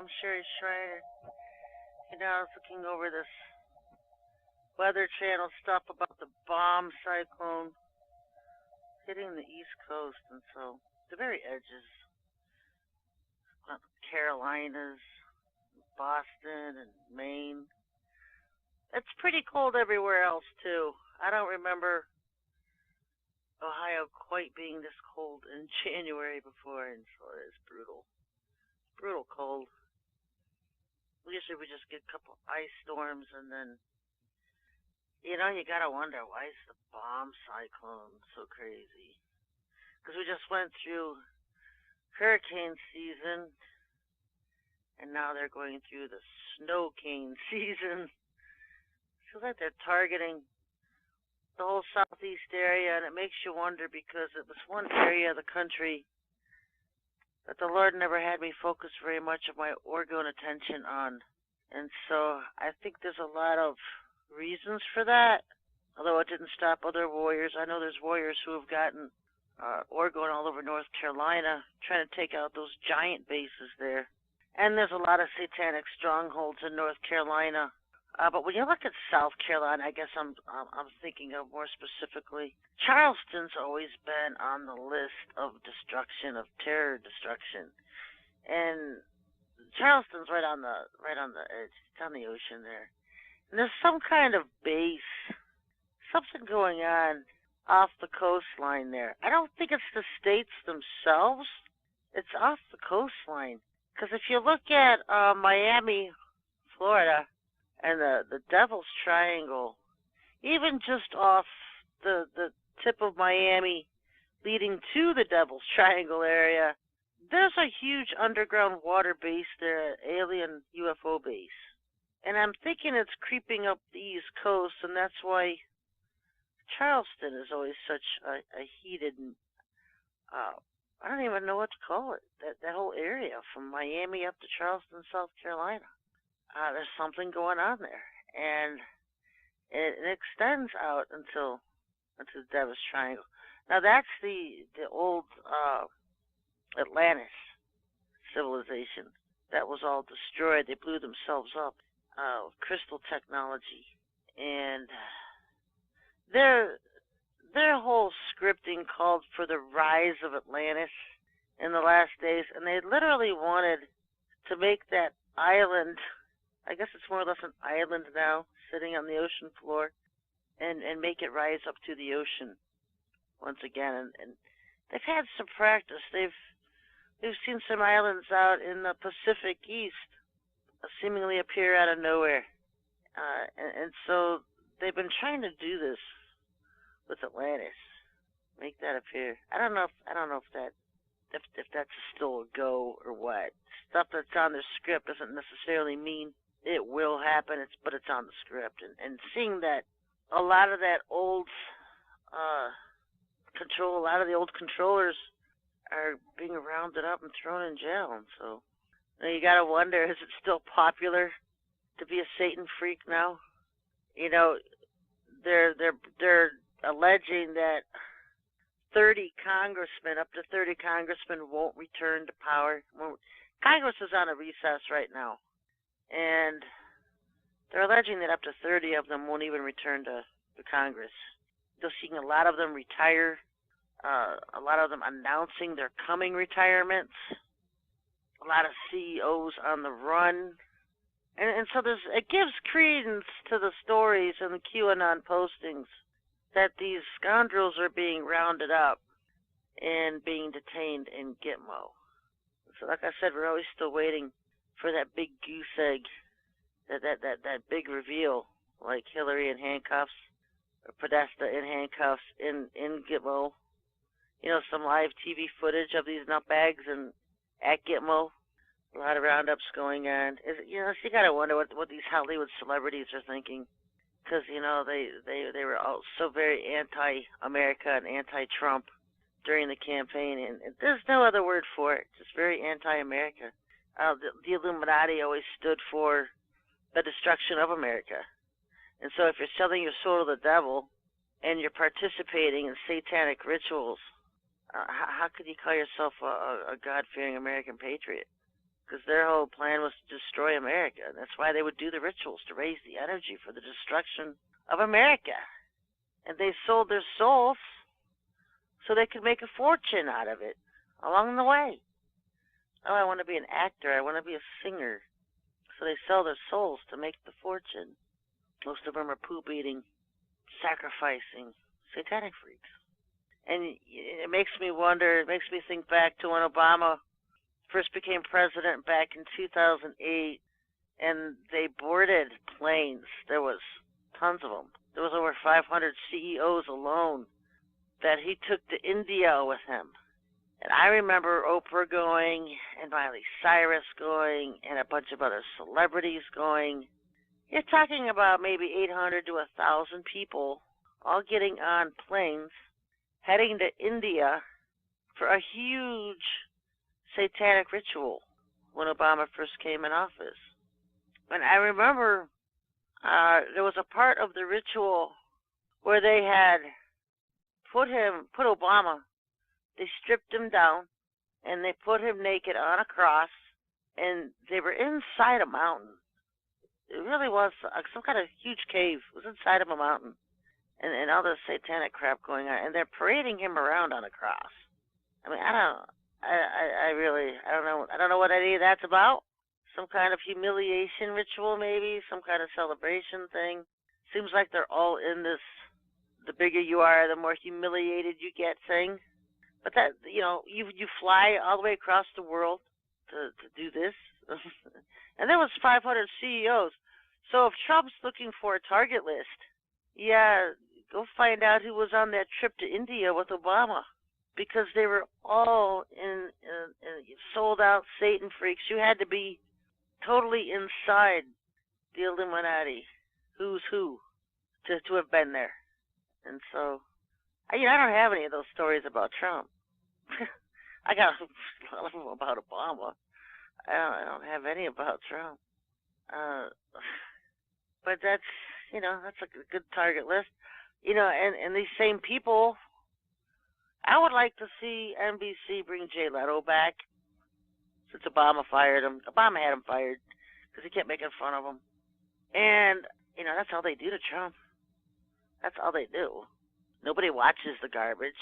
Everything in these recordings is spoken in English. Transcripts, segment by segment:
I'm Sherry Schreiner. You know, I was looking over this Weather Channel stuff about the bomb cyclone hitting the East Coast, and so the very edges, Carolinas, Boston, and Maine. It's pretty cold everywhere else, too. I don't remember Ohio quite being this cold in January before, and so it's brutal. Brutal cold. Usually we just get a couple ice storms, and then, you know, you gotta wonder, why is the bomb cyclone so crazy? Because we just went through hurricane season, and now they're going through the snow cane season. Feels like they're targeting the whole southeast area, and it makes you wonder, because it was one area of the country that the Lord never had me focus very much of my orgone attention on. And so I think there's a lot of reasons for that, although it didn't stop other warriors. I know there's warriors who have gotten orgone all over North Carolina, trying to take out those giant bases there. And there's a lot of satanic strongholds in North Carolina. But when you look at South Carolina, I guess I'm thinking of more specifically, Charleston's always been on the list of destruction, of terror destruction, and Charleston's right on the edge. It's on the ocean there, and there's some kind of base, something going on off the coastline there. I don't think it's the states themselves; it's off the coastline. Because if you look at Miami, Florida, and the Devil's Triangle, even just off the tip of Miami leading to the Devil's Triangle area, there's a huge underground water base there, alien UFO base. And I'm thinking it's creeping up the East Coast, and that's why Charleston is always such a heated, I don't even know what to call it, that whole area from Miami up to Charleston, South Carolina. There's something going on there, and it extends out until the Devil's Triangle. Now that's the old Atlantis civilization that was all destroyed. They blew themselves up with crystal technology, and their whole scripting called for the rise of Atlantis in the last days, and they literally wanted to make that island, I guess it's more or less an island now, sitting on the ocean floor, and make it rise up to the ocean once again. And they've had some practice. They've seen some islands out in the Pacific East seemingly appear out of nowhere, and so they've been trying to do this with Atlantis, make that appear. I don't know if that's still a go or what. Stuff that's on their script doesn't necessarily mean it will happen, but it's on the script. And seeing that a lot of that old a lot of the old controllers are being rounded up and thrown in jail. And so you got to wonder, is it still popular to be a Satan freak now? You know, they're alleging that 30 congressmen, up to 30 congressmen, won't return to power. Congress is on a recess right now. And they're alleging that up to 30 of them won't even return to Congress. They're seeing a lot of them retire, a lot of them announcing their coming retirements, a lot of CEOs on the run. And so it gives credence to the stories and the QAnon postings that these scoundrels are being rounded up and being detained in Gitmo. So like I said, we're always still waiting for that big goose egg, that big reveal, like Hillary in handcuffs, or Podesta in handcuffs in Gitmo. You know, some live TV footage of these nutbags at Gitmo. A lot of roundups going on. So you gotta wonder what these Hollywood celebrities are thinking, because you know they were all so very anti-America and anti-Trump during the campaign, and there's no other word for it. Just very anti-America. The Illuminati always stood for the destruction of America. And so if you're selling your soul to the devil and you're participating in satanic rituals, how could you call yourself a God-fearing American patriot? because their whole plan was to destroy America. And that's why they would do the rituals, to raise the energy for the destruction of America. And they sold their souls so they could make a fortune out of it along the way. Oh, I want to be an actor. I want to be a singer. So they sell their souls to make the fortune. Most of them are poop-eating, sacrificing, satanic freaks. And it makes me wonder, it makes me think back to when Obama first became president back in 2008, and they boarded planes. There was tons of them. There was over 500 CEOs alone that he took to India with him. And I remember Oprah going, and Miley Cyrus going, and a bunch of other celebrities going. You're talking about maybe 800 to 1,000 people all getting on planes, heading to India for a huge satanic ritual when Obama first came in office. And I remember there was a part of the ritual where they had put Obama, they stripped him down, and they put him naked on a cross, and they were inside a mountain. It really was some kind of huge cave. It was inside of a mountain, and all this satanic crap going on, and they're parading him around on a cross. I mean, I don't know what any of that's about. Some kind of humiliation ritual, maybe, some kind of celebration thing. Seems like they're all in this, the bigger you are, the more humiliated you get thing. But that, you fly all the way across the world to do this. And there was 500 CEOs. So if Trump's looking for a target list, yeah, go find out who was on that trip to India with Obama. Because they were all in sold out Satan freaks. You had to be totally inside the Illuminati, who's who, to have been there. And so, I don't have any of those stories about Trump. I got a lot of them about Obama. I don't have any about Trump. But that's a good target list. And these same people, I would like to see NBC bring Jay Leno back since Obama fired him. Obama had him fired because he kept making fun of him. And, that's all they do to Trump. That's all they do. Nobody watches the garbage.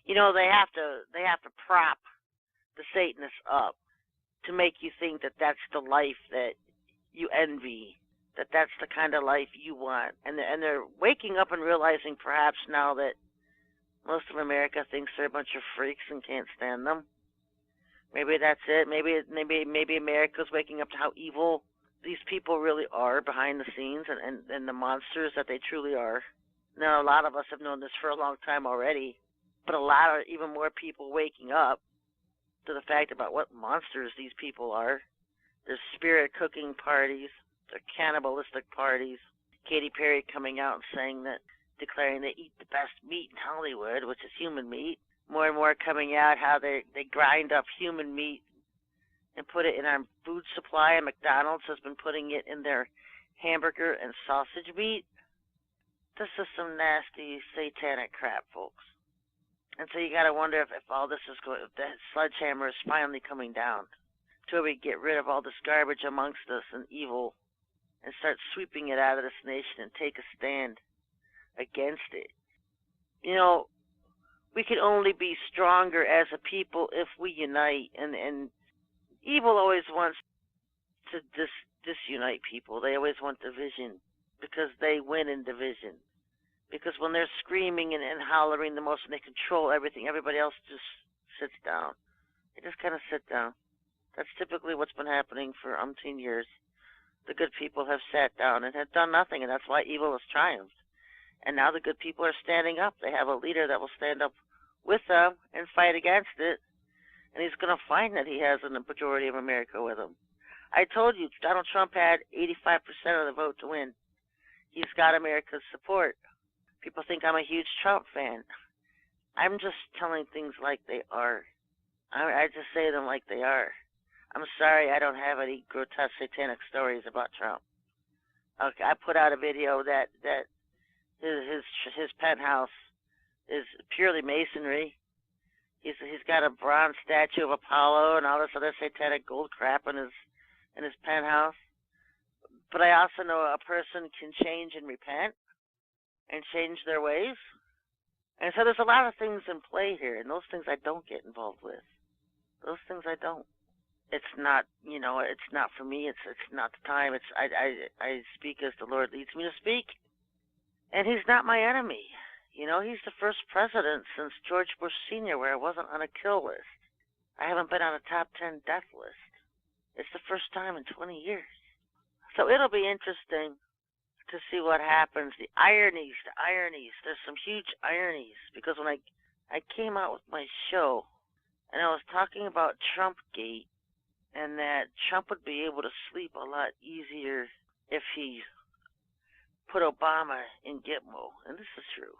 They have to prop the Satanists up to make you think that that's the life that you envy, that that's the kind of life you want. And they're waking up and realizing perhaps now that most of America thinks they're a bunch of freaks and can't stand them. Maybe that's it. Maybe America's waking up to how evil these people really are behind the scenes and the monsters that they truly are. Now, a lot of us have known this for a long time already, but even more people waking up to the fact about what monsters these people are. There's spirit cooking parties. They're cannibalistic parties. Katy Perry coming out and saying that, declaring they eat the best meat in Hollywood, which is human meat. More and more coming out how they grind up human meat and put it in our food supply, and McDonald's has been putting it in their hamburger and sausage meat. This is some nasty satanic crap, folks. And so you got to wonder if all this is going, if the sledgehammer is finally coming down, till we get rid of all this garbage amongst us and evil, and start sweeping it out of this nation and take a stand against it. We can only be stronger as a people if we unite, and evil always wants to disunite people. They always want division because they win in division. Because when they're screaming and hollering the most and they control everything, everybody else just sits down. They just kind of sit down. That's typically what's been happening for umpteen years. The good people have sat down and have done nothing, and that's why evil has triumphed. And now the good people are standing up. They have a leader that will stand up with them and fight against it. And he's going to find that he has a majority of America with him. I told you, Donald Trump had 85% of the vote to win. He's got America's support. People think I'm a huge Trump fan. I'm just telling things like they are. I just say them like they are. I'm sorry I don't have any grotesque satanic stories about Trump. Okay, I put out a video that his penthouse is purely masonry. He's got a bronze statue of Apollo and all this other satanic gold crap in his penthouse. But I also know a person can change and repent and change their ways. And so there's a lot of things in play here, and those things I don't get involved with. Those things I don't. It's not, it's not for me. It's not the time. I speak as the Lord leads me to speak. And he's not my enemy. He's the first president since George Bush Sr. where I wasn't on a kill list. I haven't been on a top 10 death list. It's the first time in 20 years. So it'll be interesting to see what happens. The ironies. There's some huge ironies. Because when I came out with my show, and I was talking about Trumpgate, and that Trump would be able to sleep a lot easier if he put Obama in Gitmo. And this is true.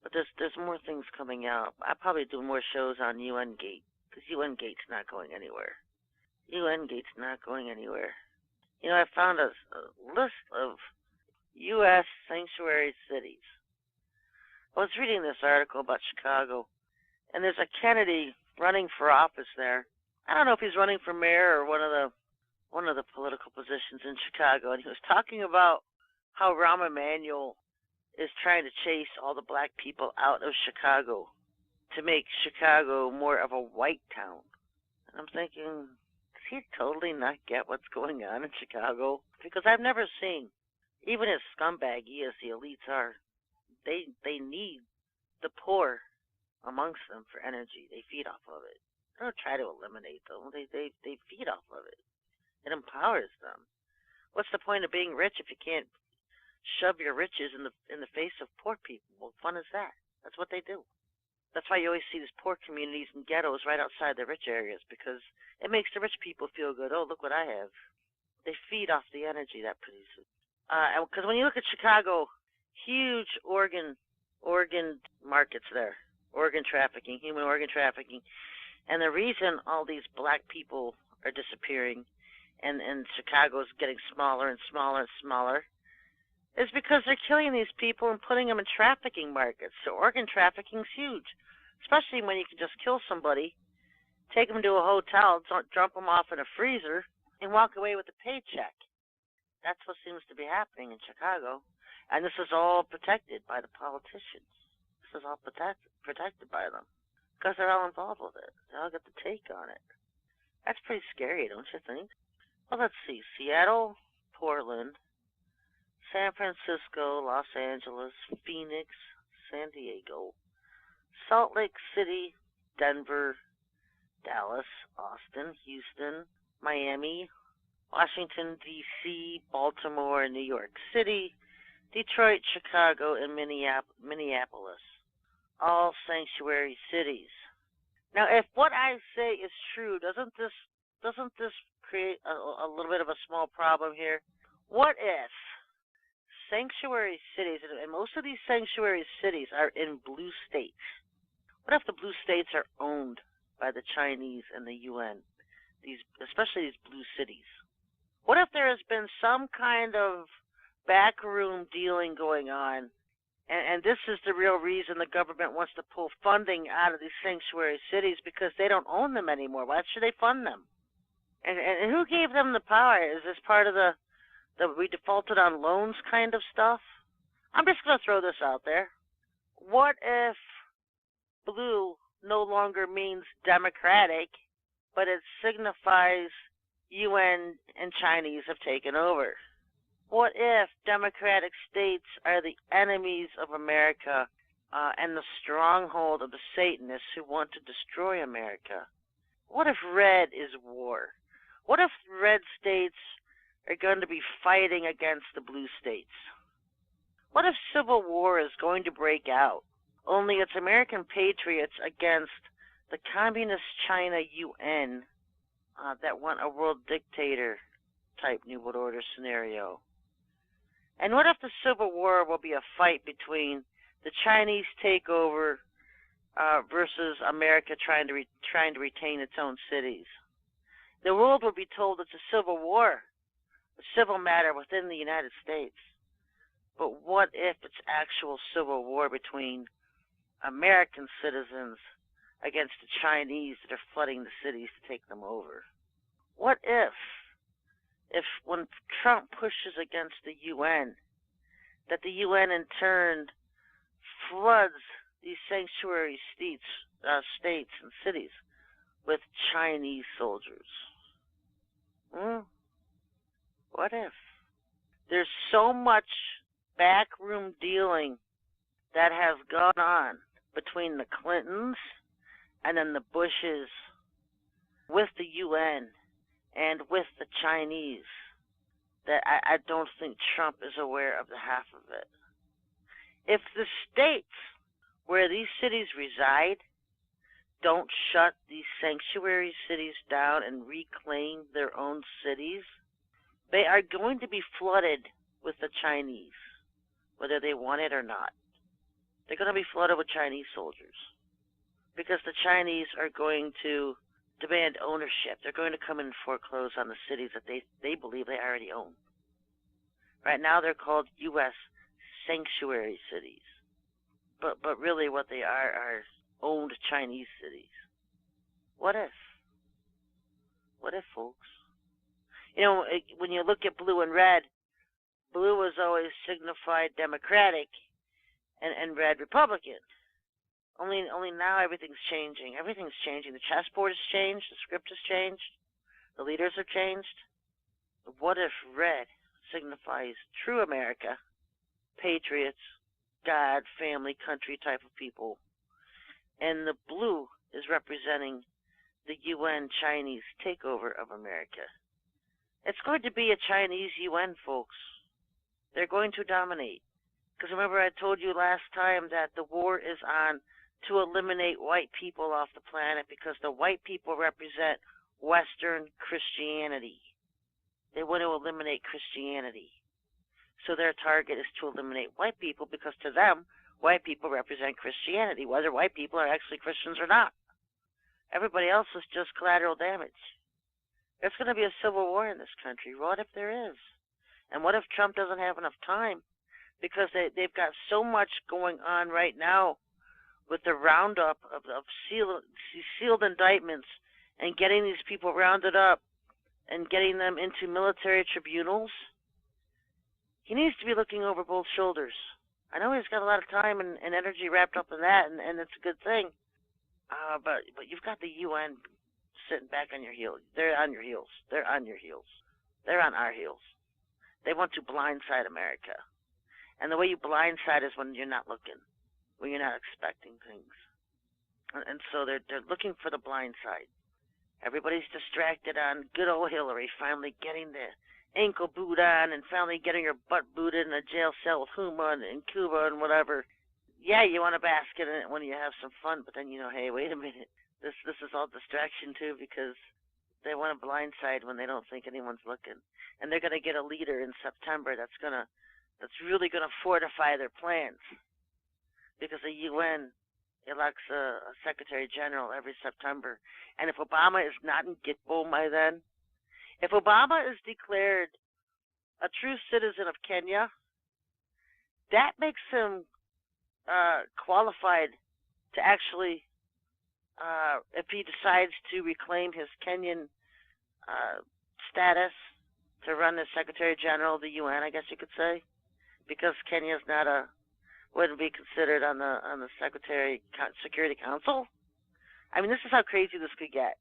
But there's more things coming out. I'll probably do more shows on UN Gate, because UN Gate's not going anywhere. UN Gate's not going anywhere. I found a list of U.S. sanctuary cities. I was reading this article about Chicago, and there's a Kennedy running for office there. I don't know if he's running for mayor or one of the political positions in Chicago, and he was talking about how Rahm Emanuel is trying to chase all the black people out of Chicago to make Chicago more of a white town. And I'm thinking, does he totally not get what's going on in Chicago? Because I've never seen, even as scumbaggy as the elites are, they need the poor amongst them for energy. They feed off of it. They don't try to eliminate them. They feed off of it. It empowers them. What's the point of being rich if you can't shove your riches in the face of poor people? What fun is that? That's what they do. That's why you always see these poor communities and ghettos right outside the rich areas, because it makes the rich people feel good. Oh, look what I have. They feed off the energy that produces. Because when you look at Chicago, huge organ markets there, organ trafficking, human organ trafficking, and the reason all these black people are disappearing and Chicago's getting smaller and smaller and smaller is because they're killing these people and putting them in trafficking markets. So organ trafficking is huge, especially when you can just kill somebody, take them to a hotel, drop them off in a freezer, and walk away with a paycheck. That's what seems to be happening in Chicago. And this is all protected by the politicians. This is all protected by them because they're all involved with it. They all get the take on it. That's pretty scary, don't you think? Well, let's see. Seattle, Portland, San Francisco, Los Angeles, Phoenix, San Diego, Salt Lake City, Denver, Dallas, Austin, Houston, Miami, Washington, D.C., Baltimore, New York City, Detroit, Chicago, and Minneapolis. All sanctuary cities. Now, if what I say is true, doesn't this create a little bit of a small problem here? What if sanctuary cities, and most of these sanctuary cities are in blue states. What if the blue states are owned by the Chinese and the UN, especially these blue cities? What if there has been some kind of backroom dealing going on, and this is the real reason the government wants to pull funding out of these sanctuary cities, because they don't own them anymore? Why should they fund them? And who gave them the power? Is this part of the we defaulted on loans kind of stuff? I'm just going to throw this out there. What if blue no longer means democratic, but it signifies UN and Chinese have taken over? What if democratic states are the enemies of America and the stronghold of the Satanists who want to destroy America? What if red is war? What if red states are going to be fighting against the blue states? What if civil war is going to break out, only it's American patriots against the communist China UN that want a world dictator type New World Order scenario? And what if the Civil War will be a fight between the Chinese takeover versus America trying to retain its own cities? The world will be told it's a civil war, a civil matter within the United States. But what if it's actual civil war between American citizens against the Chinese that are flooding the cities to take them over. What if when Trump pushes against the UN, that the UN in turn floods these sanctuary states and cities with Chinese soldiers? What if? There's so much backroom dealing that has gone on between the Clintons and then the Bushes with the UN and with the Chinese that I don't think Trump is aware of the half of it. If the states where these cities reside don't shut these sanctuary cities down and reclaim their own cities, they are going to be flooded with the Chinese, whether they want it or not. They're going to be flooded with Chinese soldiers because the Chinese are going to demand ownership. They're going to come in and foreclose on the cities that they believe they already own. Right now they're called U.S. sanctuary cities. But really what they are owned Chinese cities. What if? What if, folks? You know, when you look at blue and red, blue was always signified Democratic and red Republican. Only now everything's changing. Everything's changing. The chessboard has changed. The script has changed. The leaders have changed. What if red signifies true America, patriots, God, family, country type of people, and the blue is representing the UN Chinese takeover of America? It's going to be a Chinese UN, folks. They're going to dominate. Because remember I told you last time that the war is on to eliminate white people off the planet because the white people represent Western Christianity. They want to eliminate Christianity. So their target is to eliminate white people because to them, white people represent Christianity, whether white people are actually Christians or not. Everybody else is just collateral damage. There's going to be a civil war in this country. What if there is? And what if Trump doesn't have enough time? Because they've got so much going on right now with the roundup of sealed indictments and getting these people rounded up and getting them into military tribunals. He needs to be looking over both shoulders. I know he's got a lot of time and energy wrapped up in that, and it's a good thing. But you've got the UN sitting back on your heels. They're on your heels. They're on your heels. They're on our heels. They want to blindside America. And the way you blindside is when you're not looking, when you're not expecting things. And so they're looking for the blind side. Everybody's distracted on good old Hillary finally getting the ankle boot on and finally getting her butt booted in a jail cell with Huma and Cuba and whatever. Yeah, you want to bask in it when you have some fun, but then hey, wait a minute. This is all distraction too because they want to blindside when they don't think anyone's looking. And they're going to get a leader in September that's really going to fortify their plans because the UN elects a Secretary General every September. And if Obama is not in Gitbo by then, if Obama is declared a true citizen of Kenya, that makes him qualified to actually, if he decides to reclaim his Kenyan status to run as Secretary General of the UN, I guess you could say, because Kenya's wouldn't be considered on the Security Council. I mean, this is how crazy this could get.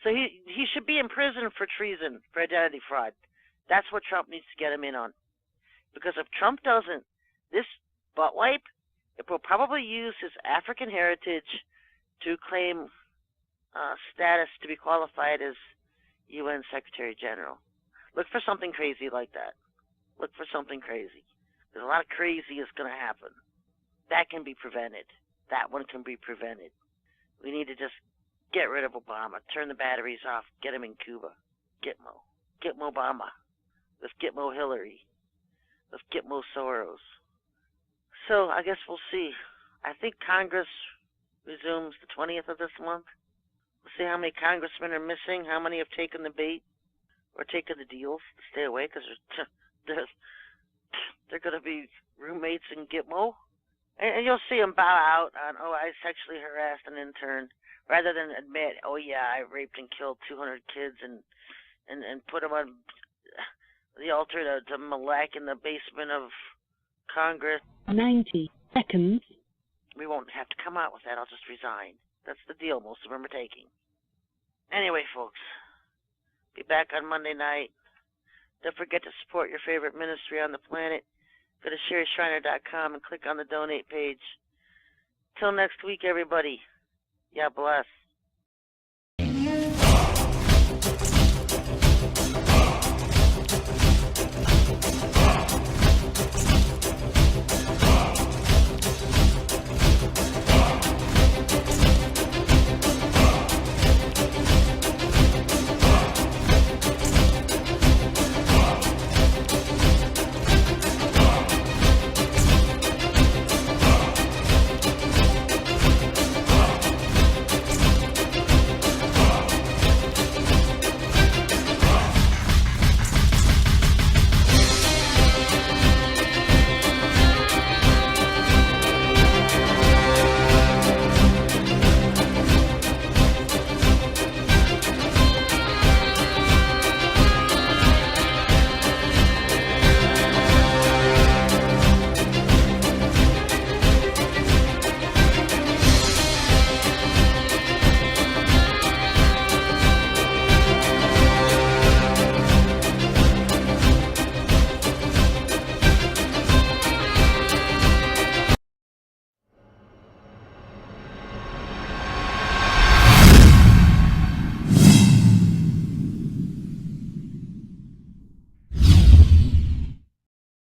So he should be in prison for treason, for identity fraud. That's what Trump needs to get him in on. Because if Trump doesn't, this butt wipe, it will probably use his African heritage to claim status to be qualified as UN Secretary General. Look for something crazy like that. Look for something crazy. There's a lot of crazy is going to happen. That can be prevented. That one can be prevented. We need to just get rid of Obama, turn the batteries off, get him in Cuba. Gitmo. Gitmo Obama. Let's Gitmo Hillary. Let's Gitmo Soros. So I guess we'll see. I think Congress resumes the 20th of this month. We'll see how many congressmen are missing, how many have taken the bait or taken the deals to stay away, because they're going to be roommates in Gitmo, And you'll see them bow out on, oh, I sexually harassed an intern, rather than admit, oh, yeah, I raped and killed 200 kids and put them on the altar to Malak in the basement of Congress. 90 seconds. We won't have to come out with that. I'll just resign. That's the deal most of them are taking. Anyway, folks, be back on Monday night. Don't forget to support your favorite ministry on the planet. Go to SherryShriner.com and click on the donate page. Till next week, everybody. Yeah, bless.